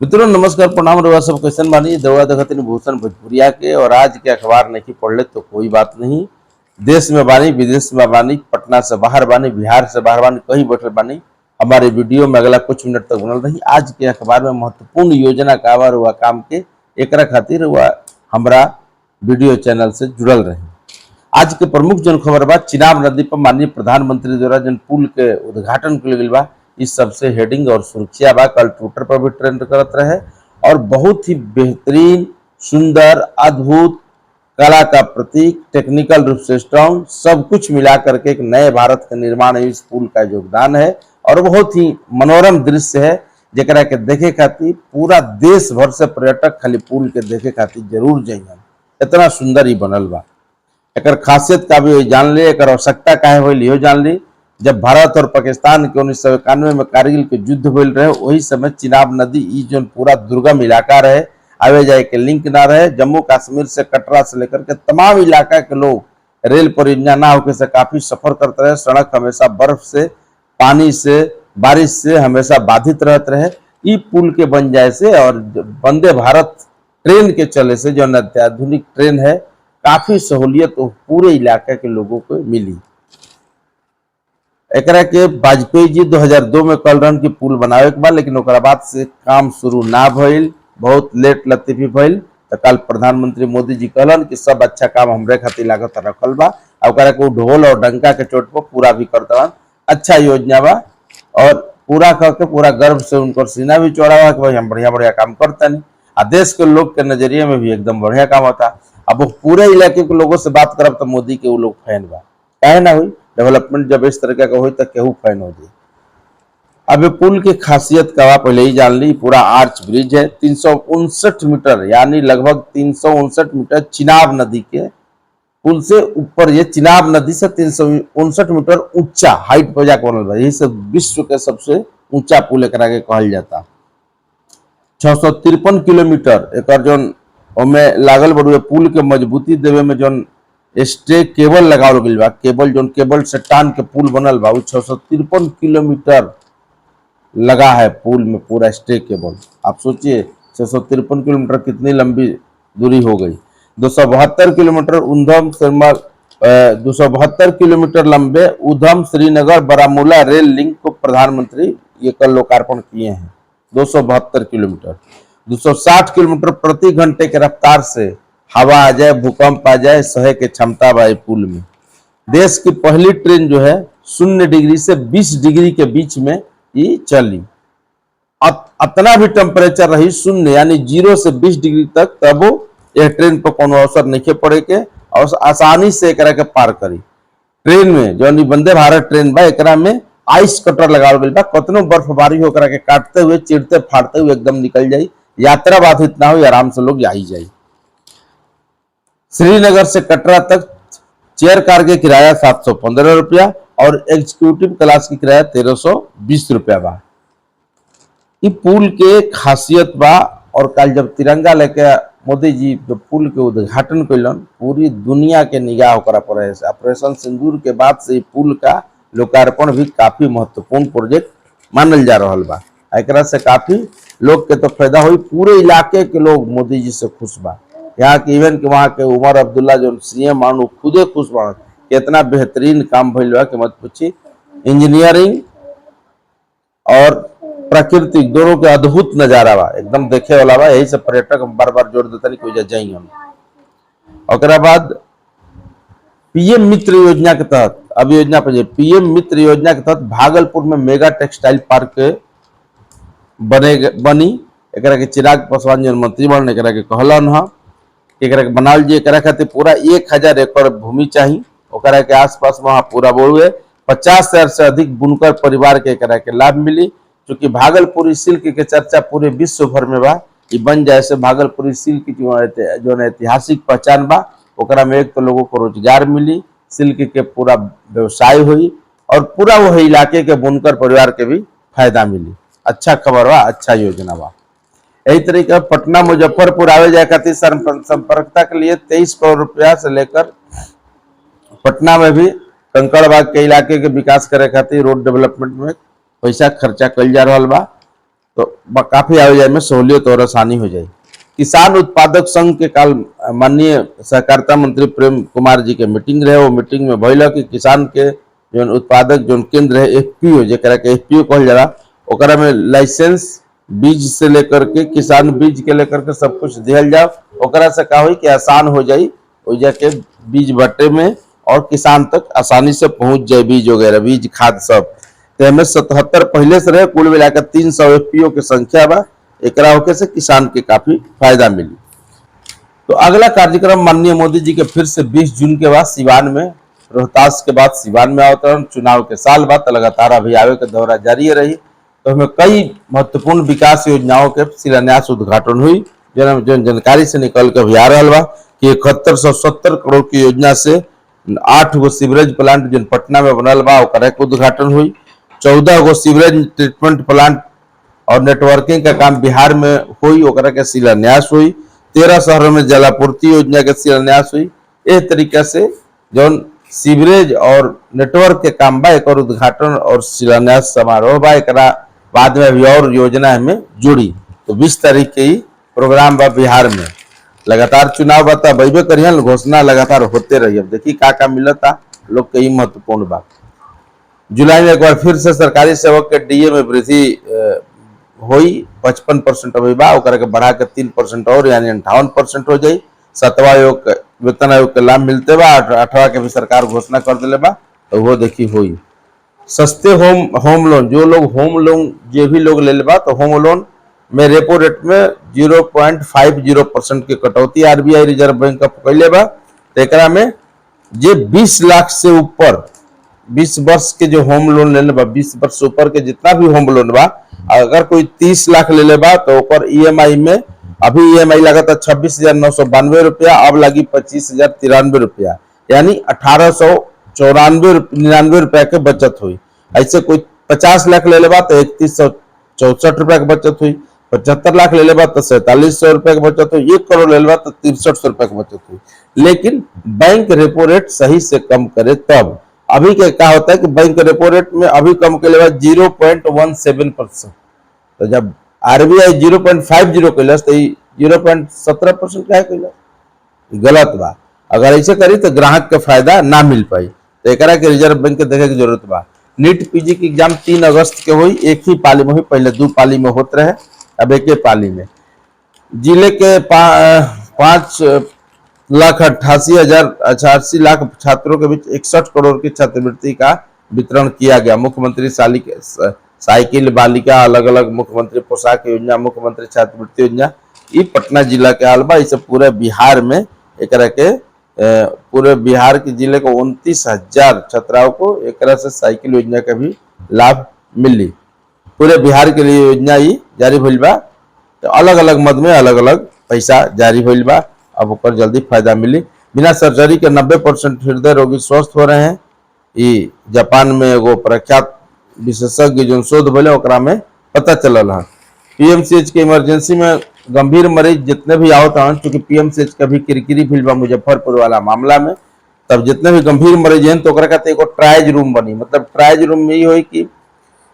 मित्रों नमस्कार प्रणाम रउआ सब कैसन बानी। दवा देखत भूषण भोजपुरिया के और आज के अखबार नहीं पढ़ले तो कोई बात नहीं। देश में बानी, विदेश में बानी, पटना से बाहर बानी, बिहार से बाहर बानी, कहीं बैठल बानी, हमारे वीडियो में अगला कुछ मिनट तक बनल रही। आज के अखबार में महत्वपूर्ण योजना का आवर हुआ काम के एकरा खातिर हुआ हमारा वीडियो चैनल से जुड़ल रही। आज के प्रमुख जन खबर बा चिनाब नदी पर माननीय प्रधानमंत्री द्वारा जन पुल के उद्घाटन कल गई बा। इस सबसे हेडिंग और सुरक्षा बा। कल ट्विटर पर भी ट्रेंड करत रहे और बहुत ही बेहतरीन, सुंदर, अद्भुत, कला का प्रतीक, टेक्निकल रूप से स्ट्रॉन्ग, सब कुछ मिला करके एक नए भारत का निर्माण इस पुल का योगदान है और बहुत ही मनोरम दृश्य है जरा के देखे खातिर पूरा देश भर से पर्यटक खाली पुल के देखे खातिर जरूर जाइए। इतना सुंदर ही बनल बा। एक खासियत का भी जान ली, एक आवश्यकता का है जान ली। जब भारत और पाकिस्तान के 1991 में कारगिल के युद्ध भइल रहे, वही समय चिनाब नदी ई जो पूरा दुर्गम इलाका रहे, आवे जाए के लिंक ना रहे। जम्मू कश्मीर से कटरा से लेकर के तमाम इलाका के लोग रेल परियोजना ना होके से काफी सफर करते रहे। सड़क हमेशा बर्फ से, पानी से, बारिश से हमेशा बाधित रहते रहे। ई पुल के बन जाए से और वंदे भारत ट्रेन के चले से जो अत्याधुनिक ट्रेन है, काफी सहूलियत पूरे इलाके के लोगों को मिली। एकरा के वाजपेयी जी 2002 में कल रन की पुल बनावे के बाद, लेकिन ओकरा बाद से काम शुरू ना भइल, बहुत लेट लतीफी भइल। तो कल प्रधानमंत्री मोदी जी कहलन कि सब अच्छा काम हमरे खातिर लागत रखल बा, ओकरा को ढोल और डंका के चोट पर पूरा भी कर दवन। अच्छा योजना बा और पूरा करके पूरा गर्व से उनको सीना भी चौड़ा हुआ कि भाई हम बढ़िया बढ़िया काम करता नहीं। आ देश के लोग के नजरिए में भी एकदम बढ़िया काम होता। अब वो पूरे इलाके के लोगों से बात करब तो मोदी के वो लोग फैन बा, काहे ना हुई। डेवलपमेंट जब इस तरह का हो तो केहू फैन हो जाए। अब पुल की खासियत का पहले ही जान ली। पूरा आर्च ब्रिज है, 359 मीटर यानी लगभग 359 मीटर चिनाब नदी के पुल से ऊपर। ये चिनाब नदी से 359 मीटर ऊंचा हाइट पर जाकर बनल बा। यही से विश्व के सबसे ऊंचा पुल एकरा के कहल जाता। 653 किलोमीटर एक जोन ओमे लागल बड़ुए पुल के मजबूती देवे में जोन स्टे केबल लगावल गइल बा। केबल जोन केबल से टान के पुल बनल बा, 653 किलोमीटर लगा है पुल में पूरा स्टे केबल। आप सोचिए 653 किलोमीटर कितनी लंबी दूरी हो गई। 272 किलोमीटर उधम 272 किलोमीटर लंबे उधम श्रीनगर बारामूला रेल लिंक को प्रधानमंत्री ये कल लोकार्पण किए हैं। 272 किलोमीटर, 260 किलोमीटर प्रति घंटे के रफ्तार से हवा आ जाए, भूकंप आ जाए, सहे के क्षमता बा पुल में। देश की पहली ट्रेन जो है 0 डिग्री से 20 डिग्री के बीच में ये चली। अतना भी टेम्परेचर रही 0 यानी 0 से 20 डिग्री तक, तब यह ट्रेन पर कोनो अवसर नहीं पड़े के और आसानी से एकरा के पार करी। ट्रेन में जो वंदे भारत ट्रेन बा, एकरा में आइस कटर लगावल गइल बा। कतनो बर्फबारी हो एकरा के काटते हुए, चिरते फाड़ते हुए एकदम निकल जाई। यात्रा बाधित ना हो, आराम से लोग आई जाई। श्रीनगर से कटरा तक चेयर कार के किराया 715 रुपया और एग्जीक्यूटिव क्लास की किराया 1320 रुपया बा। ये पुल के खासियत बा। और कल जब तिरंगा लेके मोदी जी जो पुल के उद्घाटन कैलन, पूरी दुनिया के निगाह ओकरा पर है। ऑपरेशन सिंदूर के बाद से पुल का लोकार्पण भी काफी महत्वपूर्ण प्रोजेक्ट मानल जा रहा बा। एकरा से काफी लोग के तो फायदा हुई। पूरे इलाके के लोग मोदी जी से खुश बा। यहाँ के इवन के वहाँ के उमर अब्दुल्ला जो सीएम मानू खुदे खुश बा कि इतना बेहतरीन काम भइल बा कि मत पूछी। इंजीनियरिंग और प्राकृतिक दोनों के अद्भुत नजारा बा, एकदम देखे वाला बा। यही से पर्यटक बार बार जोड़ देता नहीं कोई जाइए हम। और बाद पीएम मित्र योजना के तहत अब योजना पर पीएम मित्र योजना के तहत भागलपुर में मेगा टेक्सटाइल पार्क बनी। एकरा के चिराग पासवान जो मंत्री बन एकरा के कहलन है एकरा के बनावल जी। एकरा खातिर पूरा 1000 एकड़ भूमि चाहिए। ओकरा के आसपास वहाँ पूरा बोलुए 50,000 से अधिक बुनकर परिवार के एकरा के लाभ मिली। क्योंकि भागलपुरी सिल्क के चर्चा पूरे विश्व भर में बा। ये बन जाए से भागलपुरी सिल्क की जो ऐतिहासिक पहचान बा, ओकरा में एक तो लोगों को रोजगार मिली, सिल्क के पूरा व्यवसाय हुई और पूरा वो इलाके के बुनकर परिवार के भी फायदा मिली। अच्छा खबर बा, अच्छा योजना बा। यही तरीके पटना मुजफ्फरपुर आवे जाए खातिर संपर्कता के लिए 23 करोड़ रुपया से लेकर पटना में भी कंकड़बाग के इलाके के विकास करे खातिर रोड डेवलपमेंट में पैसा खर्चा कल जा रहा बा। तो काफी आवाजाही में सहूलियत और आसानी हो जाए। किसान उत्पादक संघ के काल माननीय सहकारिता मंत्री प्रेम कुमार जी के मीटिंग रहे। वो मीटिंग में भइल कि किसान के जो उत्पादक जो केंद्र है एफपीओ जरा के एफपीओ कहल जाला, ओकरा में लाइसेंस बीज से लेकर के किसान बीज के लेकर के सब कुछ दिहल जाओ। ओकरा से का हुई कि आसान हो जाई ओइजा के बीज भट्टे में और किसान तक आसानी से पहुंच जाए बीज वगैरह बीज खाद सब। तो हमें 77 पहले से रहे, कुल मिलाकर 300 एफपीओ की संख्या बा। एकरा होके से किसान के काफी फायदा मिली। तो अगला कार्यक्रम माननीय मोदी जी के फिर से 20 जून के बाद सिवान में, रोहतास के बाद सिवान में अवतरण, चुनाव के साल बाद लगातार अभी आवे के दौरा जारी रही। तो हमें कई महत्वपूर्ण विकास योजनाओं के शिलान्यास उद्घाटन हुई, जो जानकारी से निकल के अभी आ रहा बा कि 7170 करोड़ की योजना से 8 गो सीवरेज प्लांट जो पटना में बनल बा ओकरा के उद्घाटन हुई। 14 गो सीवरेज ट्रीटमेंट प्लांट और नेटवर्किंग का काम बिहार में हुई, ओकरा के शिलान्यास हुई। 13 शहरों में जलापूर्ति योजना के शिलान्यास हुई। इस तरीके से जो सीवरेज और नेटवर्क के काम बा एक उद्घाटन और शिलान्यास समारोह बा। एक बाद में अभी और योजना हमें जुड़ी। तो 20 तारीख के ही प्रोग्राम बा बिहार में। लगातार चुनाव बता बैबे करियन, घोषणा लगातार होते रही। अब देखिए का मिलता लोग के ही महत्वपूर्ण बात। जुलाई में एक बार फिर से सरकारी सेवक के डीए में वृद्धि हुई। 55% अभी बा, ओकरा के बढ़ा के 3% और यानी 58% हो जाई। 7वां आयोग वेतन आयोग के लाभ मिलते बा। 18 के भी सरकार घोषणा कर दिले बा, तो वो देखी हुई। सस्ते होम लोन, जो लोग होम लोन जे भी लोग ले बा, तो होम लोन में रेपो रेट में 0.50% की कटौती आरबीआई रिजर्व बैंक का कैले बा। तो एकरा में जे 20 लाख से ऊपर 20 वर्ष के जो होम लोन ले बा, 20 वर्ष से ऊपर के जितना भी होम लोन बा, अगर कोई 30 लाख ले बा तो ओकर ईएमआई में अभी ईएमआई लगता 26,992 रुपया, अब लगी 25,093 रुपया, यानी 1,894 रुपया के बचत हुई। ऐसे कोई 50 लाख ले बा तो 3,164 रुपया की बचत हुई। 75 लाख ले बा तो 4,700 रुपया की बचत हुई। 1 करोड़ ले बा तो 63 रुपया की बचत हुई। लेकिन बैंक रेपो रेट सही से कम करे तब। अभी क्या होता है कि बैंक रेपो रेट में अभी कम के लिए 0.17%, तो जब आरबीआई 0.50 कैलस तो 0.17% क्या कैलस, गलत बा। अगर ऐसे करी तो ग्राहक के फायदा ना मिल पाई। तो एक के रिजर्व बैंक के देखे की जरूरत बा। नीट पीजी की एग्जाम 3 अगस्त के हुई, एक ही पाली में हुई, पहले 2 पाली में होते रहे, अब एक ही पाली में। जिले के 5,88,088 लाख छात्रों के बीच 61 करोड़ की छात्रवृत्ति का वितरण किया गया। मुख्यमंत्री साइकिल बालिका अलग अलग मुख्यमंत्री पोशाक योजना, मुख्यमंत्री छात्रवृत्ति योजना, ये पटना जिला के हाल बा। इसे पूरे बिहार में एक पूरे बिहार के जिले को 29,000 छात्राओं को एक से साइकिल योजना का भी लाभ मिली। पूरे बिहार के लिए योजना ही जारी भइल बा। तो अलग अलग मद में अलग अलग पैसा जारी भइल बा, अब ऊपर जल्दी फायदा मिली। बिना सर्जरी के 90% हृदय रोगी स्वस्थ हो रहे हैं। ये जापान में एगो प्रख्यात विशेषज्ञ जो शोध भले ओकरा में पता चलल है। पीएमसीएच के इमरजेंसी में गंभीर मरीज जितने भी आवत हैं, क्योंकि पीएमसीएच का भी किरकिरी भइल बा मुजफ्फरपुर वाला मामला में, तब जितने भी गंभीर मरीज हैं तो ओकरा कहते एगो ट्रायज रूम बनी। मतलब ट्रायज रूम में ये होई कि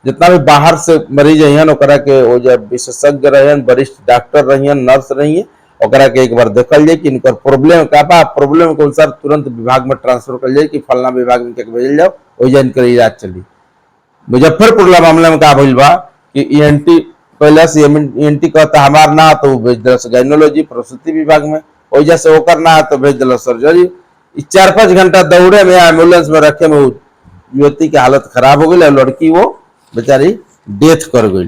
जितना भी बाहर से मरीज हैं ओकरा के वो जब विशेषज्ञ रहे, वरिष्ठ डॉक्टर रही, नर्स रही, ओकरा के एक बार देखल जाए कि इनकर प्रॉब्लम का बा, प्रॉब्लम के अनुसार तुरंत विभाग में ट्रांसफर कर जाए कि फलना विभाग में भेजल जाओ, वही इनकर इलाज चली। मुजफ्फरपुर मामला में का भइल बा कि ईएनटी पहले से ईएनटी कहता हमार ना तो भेज दिल गाइनोलॉजी प्रसूति विभाग में, वजह से ओकर ना तो भेज दिल सर्जरी। 4-5 घंटा दौड़े में एम्बुलेंस में रखे में युवती की हालत खराब हो गई और लड़की वो बेचारी डेथ कर गई।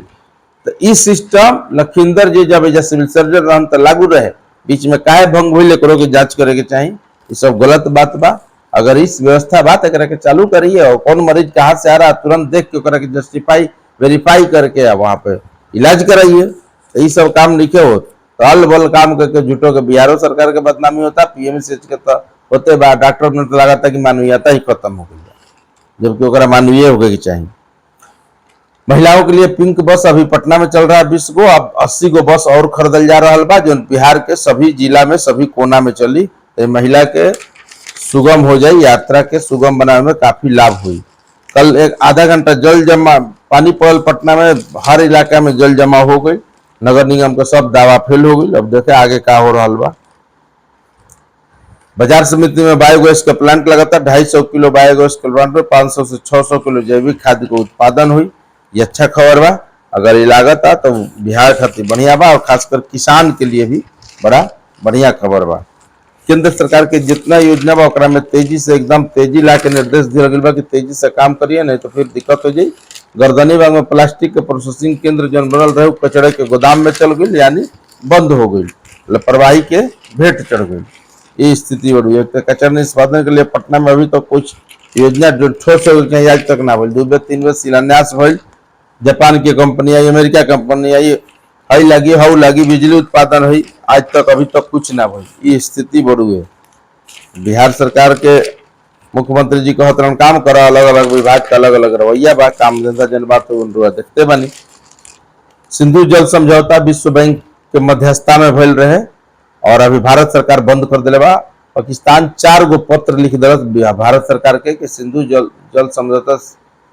तो इस सिस्टम लखींदर जी जब सिविल सर्जन रहन तो लागू रहे, बीच में काहे भंग हुई करो के जांच करे के चाहिए। ये सब गलत बात बा। अगर इस व्यवस्था बात के चालू करिए और कौन मरीज कहाँ से आ रहा तुरंत देख के जस्टिफाई वेरीफाई करके वहां पे इलाज कराइए। तो ये सब काम लिखे हो तो अल बल काम करके झूठो के बिहारो सरकार के बदनामी होता, पीएमसीएच के तो होते बा। डॉक्टर ने तो लगाता कि मानवीयता ही खत्म हो गई, जबकि ओकरा मानवीय होके चाहिए। महिलाओं के लिए पिंक बस अभी पटना में चल रहा है 20 गो, अब 80 गो बस और खरीदल जा रहा बा, जो बिहार के सभी जिला में सभी कोना में चली। तो महिला के सुगम हो जाए, यात्रा के सुगम बनाने में काफी लाभ हुई। कल एक आधा घंटा जल जमा पानी पड़ल पटना में, हर इलाका में जल जमा हो गई, नगर निगम का सब दावा फेल हो गई। अब देखे आगे का हो रहा बा। बाजार समिति में बायोगैस का प्लांट लगातार 250 किलो बायोगैस के प्लांट में 500 से 600 किलो जैविक खाद्य का उत्पादन हुई। ये अच्छा खबर बा। अगर ये लागत आ तो बिहार खातिर बढ़िया बा, और खासकर किसान के लिए भी बड़ा बढ़िया खबर बा। केंद्र सरकार के जितना योजना बा ओकरा में तेजी से एकदम तेजी ला के निर्देश दिया गया बा कि तेजी से काम करिए, नहीं तो फिर दिक्कत हो जाई। गर्दनी बाग में प्लास्टिक के प्रोसेसिंग केंद्र जो बनल रहे कचड़े के गोदाम में चल गई, यानी बंद हो गई, लापरवाही के भेंट चढ़ गई। ये स्थिति बढ़ गई। कचरा निष्पादन के लिए पटना में अभी तो कुछ योजना जो ठोस आज तक ना भइल। 2 बेर 3 बेर शिलान्यास भइल, जापान की कंपनी आई, अमेरिका कंपनी आई, हई लगी हऊ लगी, बिजली उत्पादन हुई, आज तक अभी तक कुछ ना भइल। ये स्थिति बढ़ गई। बिहार सरकार के मुख्यमंत्री जी कहत रहन काम करा, अलग अलग विभाग का अलग अलग रवैया बा, काम धंधा जन बात तो देखते बनी। सिंधु जल समझौता विश्व बैंक के मध्यस्थता में भइल रहे और अभी भारत सरकार बंद कर दिले बा। पाकिस्तान 4 गो पत्र लिख दिलस भारत सरकार के कि सिंधु जल समझौता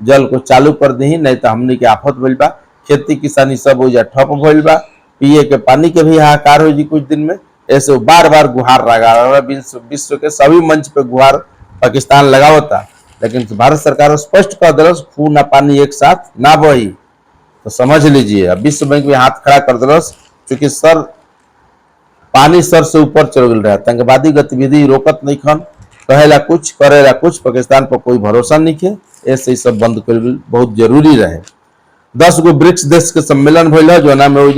जल को चालू कर दी, नहीं तो हमनी के आफत भइल बा। खेती किसानी सब हो जा ठप भइल बा, पिए के पानी के भी हाहाकार हो जी कुछ दिन में। ऐसे बार बार गुहार लगा रहा, विश्व के सभी मंच पे गुहार पाकिस्तान लगावता, लेकिन भारत सरकार स्पष्ट कर दिलस खून आ पानी एक साथ ना बही। तो समझ लीजिए अब विश्व बैंक में हाथ खड़ा कर दिलस, क्योंकि पानी सर से ऊपर चल गया। आतंकवादी गतिविधि रोकत नहीं खन, कहेला कुछ करेला कुछ, पाकिस्तान पर कोई भरोसा नहीं है। ऐसे ही सब बंद कर बहुत जरूरी रहे। 10 गो ब्रिक्स देश के सम्मेलन भइल है, जो ना में हो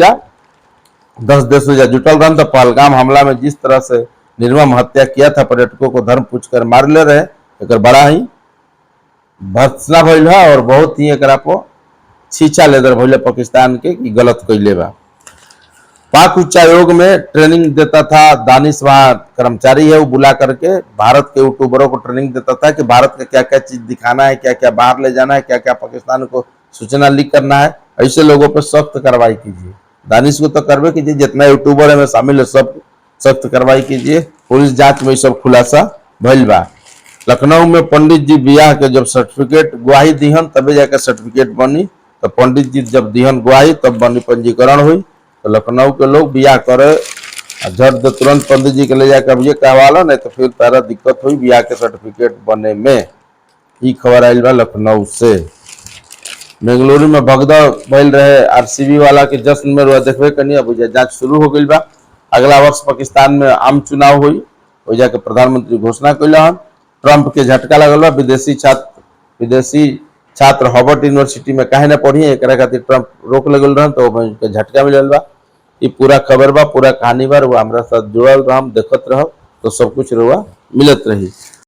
10 देश हो जुटल रहन। तो पहलगाम हमला में जिस तरह से निर्मम हत्या किया था, पर्यटकों को धर्म पूछ कर मार ले रहे, एक बड़ा ही भर्त्सना भइल है और बहुत ही एक छीछा लेदर भइल पाकिस्तान के कि गलत कैले बा। पाक उच्चायोग में ट्रेनिंग देता था दानिश, वहाँ कर्मचारी है, वो बुला करके भारत के यूट्यूबरों को ट्रेनिंग देता था कि भारत का क्या क्या चीज दिखाना है, क्या क्या बाहर ले जाना है, क्या क्या पाकिस्तान को सूचना लीक करना है। ऐसे लोगों पर सख्त कार्रवाई कीजिए। दानिश को तो करवे कीजिए, जितना यूट्यूबर है में शामिल है सब सख्त कार्रवाई कीजिए। पुलिस जांच में सब खुलासा भइल बा। लखनऊ में पंडित जी बियाह के जब सर्टिफिकेट गवाही दिहन तबे जाके सर्टिफिकेट बनी, तो पंडित जी जब दिहन गवाही तब बनी पंजीकरण हुई। तो लखनऊ के लोग बियाह करे झट तुरंत पंडित जी के ले जाकर अब ये कहवालो, नहीं तो फिर तारा दिक्कत हुई बियाह के सर्टिफिकेट बने में। ये खबर आयल बा लखनऊ से। बेंगलुरु में भगदड़ भइल रहे आरसीबी वाला के जश्न में रुआ देखबे कनी, अब जांच शुरू हो गई बा। अगला वर्ष पाकिस्तान में आम चुनाव हुई, हो जाके प्रधानमंत्री घोषणा कैला। ट्रंप के झटका लगल बा। विदेशी छात्र हार्वर्ड यूनिवर्सिटी में काहे ना पढ़ी, एक खातिर ट्रंप रोक लगल रहन, तो झटका मिलल बा। ये पूरा खबर बा, पूरा कहानी बा, वो हमारा साथ जुड़ल रह, देखत रह तो सब कुछ रुआ मिलत रही।